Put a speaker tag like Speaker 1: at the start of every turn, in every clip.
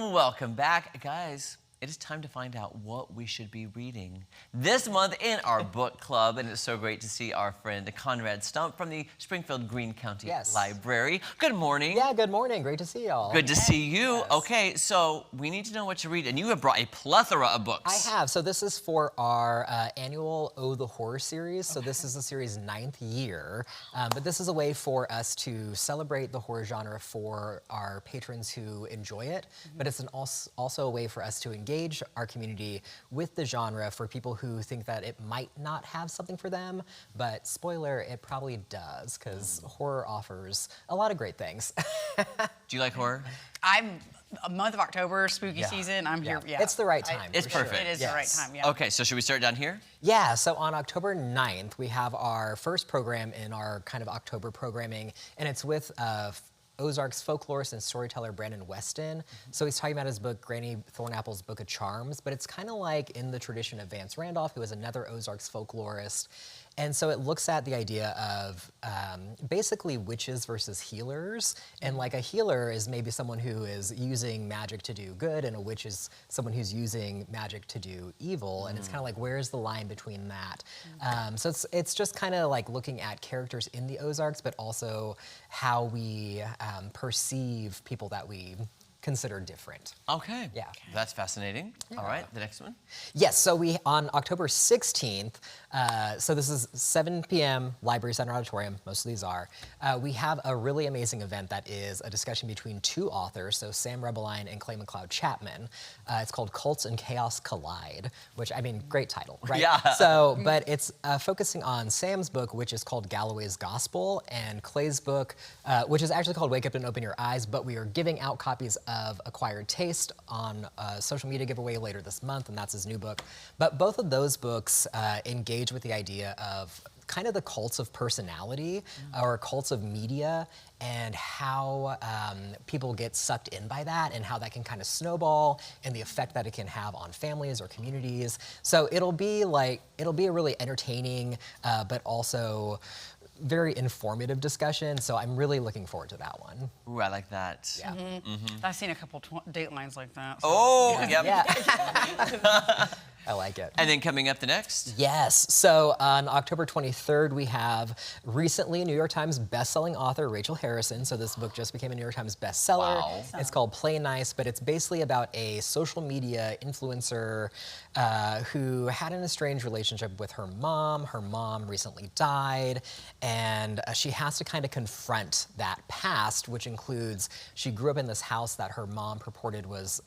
Speaker 1: Welcome back, guys. It is time to find out what we should be reading this month in our book club, and it's so great to see our friend Conrad Stump from the Springfield Greene County Library. Good morning.
Speaker 2: Yeah, good morning. Great to see y'all.
Speaker 1: Good to see you. Yes. Okay, so we need to know what to read, and you have brought a plethora of books.
Speaker 2: I have. So this is for our annual Oh the Horror series. So this is the series' 9th year, but this is a way for us to celebrate the horror genre for our patrons who enjoy it, but it's also a way for us to engage our community with the genre for people who think that it might not have something for them, but spoiler, it probably does, because horror offers a lot of great things.
Speaker 1: Do you like horror?
Speaker 3: I'm a month of October, spooky season. I'm here. Yeah,
Speaker 2: it's the right time.
Speaker 1: It's perfect.
Speaker 3: Sure. It is the right time. Yeah.
Speaker 1: Okay, so should we start down here?
Speaker 2: Yeah. So on October 9th, we have our first program in our kind of October programming, and it's with Ozarks folklorist and storyteller Brandon Weston. So he's talking about his book, Granny Thornapple's Book of Charms, but it's kind of like in the tradition of Vance Randolph, who is another Ozarks folklorist. And so it looks at the idea of basically witches versus healers. And like a healer is maybe someone who is using magic to do good, and a witch is someone who's using magic to do evil. And it's kind of like, where's the line between that? So it's just kind of like looking at characters in the Ozarks, but also how we perceive people that we consider different.
Speaker 1: Okay.
Speaker 2: Yeah.
Speaker 1: That's fascinating. Yeah. All right, the next one?
Speaker 2: Yes, so on October 16th, so this is 7 p.m., Library Center Auditorium, most of these are, we have a really amazing event that is a discussion between two authors, so Sam Rebeline and Clay McLeod Chapman. It's called Cults and Chaos Collide, which, I mean, great title, right?
Speaker 1: Yeah.
Speaker 2: So, but it's focusing on Sam's book, which is called Galloway's Gospel, and Clay's book, which is actually called Wake Up and Open Your Eyes, but we are giving out copies of Acquired Taste on a social media giveaway later this month, and that's his new book. But both of those books engage with the idea of kind of the cults of personality or cults of media, and how people get sucked in by that, and how that can kind of snowball, and the effect that it can have on families or communities. So it'll be a really entertaining, but also very informative discussion, so I'm really looking forward to that one.
Speaker 1: Ooh, I like that.
Speaker 2: Yeah.
Speaker 3: I've seen a couple Datelines like that.
Speaker 1: So. Oh, yep.
Speaker 2: Yeah. I like it.
Speaker 1: And then coming up the next?
Speaker 2: Yes. So on October 23rd, we have recently New York Times bestselling author Rachel Harrison. So this book just became a New York Times bestseller.
Speaker 1: Wow.
Speaker 2: It's called Play Nice, but it's basically about a social media influencer who had an estranged relationship with her mom. Her mom recently died, and she has to kind of confront that past, which includes she grew up in this house that her mom purported was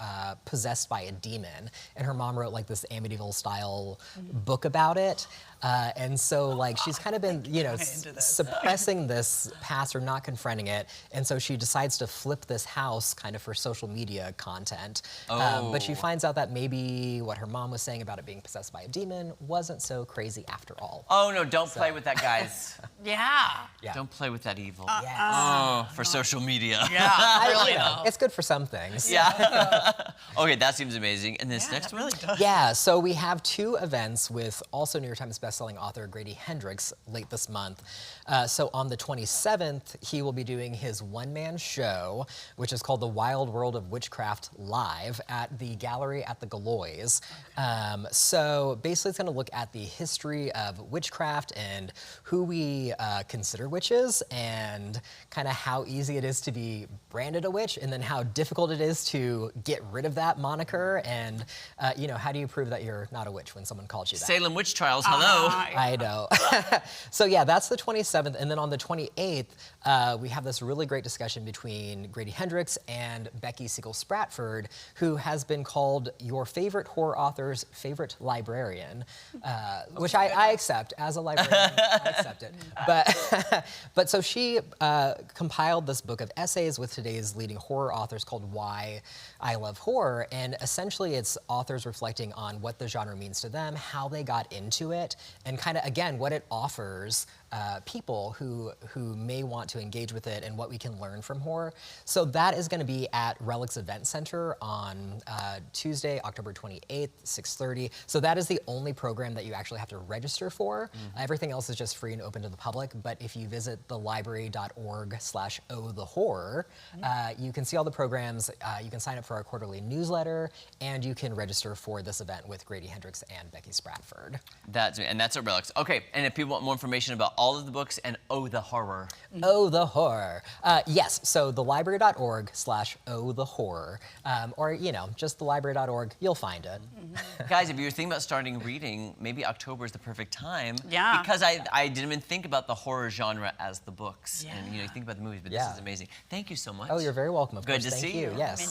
Speaker 2: possessed by a demon, and her mom wrote like this Amityville style book about it. And so like she's kind of been, you know, suppressing this past or not confronting it. And so she decides to flip this house kind of for social media content. But she finds out that maybe what her mom was saying about it being possessed by a demon wasn't so crazy after all.
Speaker 1: Oh no, don't play with that, guys.
Speaker 3: Yeah.
Speaker 1: Don't play with that evil. For social media.
Speaker 3: Yeah, really though.
Speaker 2: It's good for some things.
Speaker 1: Yeah. Okay, that seems amazing. And this next one?
Speaker 3: Really does.
Speaker 2: Yeah, so we have two events with also New York Times bestselling author Grady Hendrix late this month. So on the 27th, he will be doing his one-man show, which is called The Wild World of Witchcraft Live at the Gallery at the Galois. So basically it's going to look at the history of witchcraft and who we consider witches, and kind of how easy it is to be branded a witch, and then how difficult it is to get rid of that moniker, and you know, how do you prove that you're not a witch when someone calls you that?
Speaker 1: Salem witch trials, hello.
Speaker 2: I know. So yeah, that's the 27th, and then on the 28th, we have this really great discussion between Grady Hendrix and Becky Siegel-Spratford, who has been called your favorite horror author's favorite librarian, which I accept as a librarian. I accept it. But so she compiled this book of essays with today's leading horror authors called Why I Love Horror, and essentially it's authors reflecting on what the genre means to them, how they got into it, and kind of, again, what it offers people who may want to engage with it and what we can learn from horror. So that is going to be at Relics Event Center on Tuesday, October 28th, 6:30. So that is the only program that you actually have to register for. Everything else is just free and open to the public. But if you visit thelibrary.org/ohthehorror, you can see all the programs. You can sign up for our quarterly newsletter, and you can register for this event with Grady Hendrix and Becky Spratford.
Speaker 1: That's at Relics. Okay, and if people want more information about all of the books and Oh the Horror.
Speaker 2: Oh the Horror. Yes, so thelibrary.org/ohthehorror, or just thelibrary.org, you'll find it.
Speaker 1: Guys, if you're thinking about starting reading, maybe October is the perfect time.
Speaker 3: Yeah.
Speaker 1: Because I didn't even think about the horror genre as the books.
Speaker 3: Yeah.
Speaker 1: And you think about the movies, but this is amazing. Thank you so much.
Speaker 2: Oh, you're very welcome. Of
Speaker 1: Good
Speaker 2: course.
Speaker 1: to
Speaker 2: Thank
Speaker 1: see
Speaker 2: you.
Speaker 1: you.
Speaker 2: Yes.